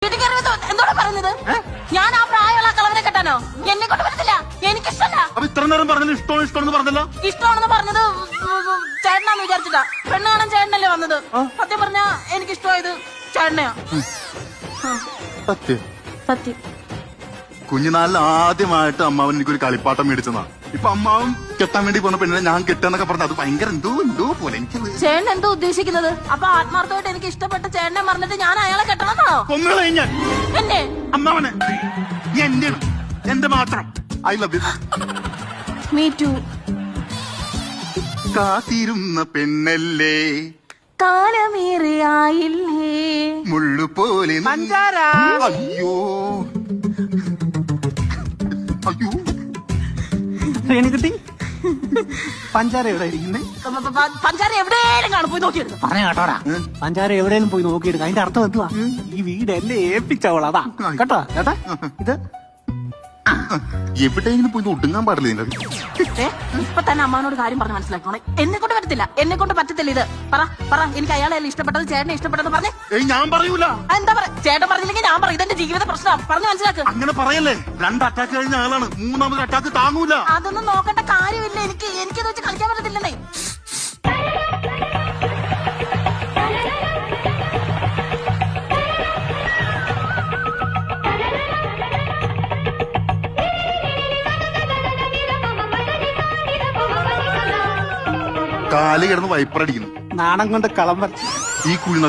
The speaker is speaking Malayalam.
വീട്ടിൽ കയറി എന്തോടെ പറഞ്ഞത്? ഞാൻ ആ പ്രായമുള്ള കളവനെ കെട്ടാനോ? എന്നെ കൊണ്ട് പറ്റത്തില്ല, എനിക്കിഷ്ടല്ല. അപ്പൊ ഇത്ര നേരം പറഞ്ഞത് ഇഷ്ടമാണെന്ന് പറഞ്ഞല്ലോ. ഇഷ്ടമാണെന്ന് പറഞ്ഞത് ചേട്ടനാന്ന് വിചാരിച്ചിട്ടാ. പെണ്ണ് കാണാൻ ചേട്ടനല്ലേ വന്നത്. സത്യം പറഞ്ഞാ എനിക്കിഷ്ടമായത് ചേട്ടനെയാ. സത്യം സത്യം. കുഞ്ഞുനാളിൽ ആദ്യമായിട്ട് അമ്മാവൻ എനിക്കൊരു കളിപ്പാട്ടം മേടിച്ചതാ. ഇപ്പൊ അമ്മാവൻ കെട്ടാൻ വേണ്ടി പോകുന്ന പെണ്ണിനെ ഞാൻ കെട്ടാന്നൊക്കെ പറഞ്ഞു. അത് ഭയങ്കര എന്തോ പോലെ എനിക്ക്. ചേട്ടൻ എന്തോ ഉദ്ദേശിക്കുന്നത്? അപ്പൊ ആത്മാർത്ഥമായിട്ട് എനിക്ക് ഇഷ്ടപ്പെട്ട ചേട്ടനെ മറന്നിട്ട് ഞാൻ അയാളെ കെട്ടണമെന്നാണോ? കൊന്നുകളെ ഞാൻ എന്നെ അമ്മാവനെ. നീ എന്റെയാണ്, എന്റെ മാത്രം. I love you. Me too. കാത്തിരുന്ന പെണ്ണല്ലേ കാലമേറെയായില്ലേ മുള്ളുപോലെ. അയ്യോ അയ്യോ രേണുകുട്ടി, പഞ്ചാര എവിടെ ഇരിക്കുന്നേ? പഞ്ചാര എവിടെയും കാണും, പോയി നോക്കിയെടുക്കും. പറഞ്ഞ കേട്ടോടാ, പഞ്ചാര എവിടെയും പോയി നോക്കിയെടുക്ക. അതിന്റെ അർത്ഥം എന്തുവാ? ഈ വീട് എന്നെ ഏൽപ്പിച്ചവളാ. അതാ കേട്ടോ ചേട്ടാ. ഇത് എവിടെയെങ്കിലും പോയി ഒടുങ്ങാൻ പാടില്ല നിന്റെ. ഇപ്പൊ തന്നെ അമ്മാനോട് കാര്യം പറഞ്ഞ് മനസ്സിലാക്കണേ. എന്നെ കൊണ്ട് പറ്റത്തില്ല, എന്നെ കൊണ്ട് പറ്റത്തില്ല. ഇത് പറ എനിക്ക് അയാളെ ഇഷ്ടപ്പെട്ടത്, ചേട്ടനെ ഇഷ്ടപ്പെട്ടത് പറഞ്ഞേ. ഞാൻ പറയൂല. എന്താ പറയാ? ചേട്ടൻ പറഞ്ഞില്ലെങ്കിൽ ഞാൻ പറയും. ഇതെന്റെ ജീവിത പ്രശ്നം. പറഞ്ഞ് മനസ്സിലാക്ക്. അങ്ങനെ പറയല്ലേ. 2 അറ്റാക്ക് കഴിഞ്ഞ ആളാണ്, 3ാമത് അറ്റാക്ക് താങ്ങൂല. അതൊന്നും നോക്കേണ്ട കാര്യമില്ല. എനിക്കത് വെച്ച് കളിക്കാൻ പറ്റത്തില്ലെന്നേ. കാല് കിടന്ന് വൈപ്പറടിക്കുന്നു. നാണം കൊണ്ട് കളം ഈ കുഴിനകം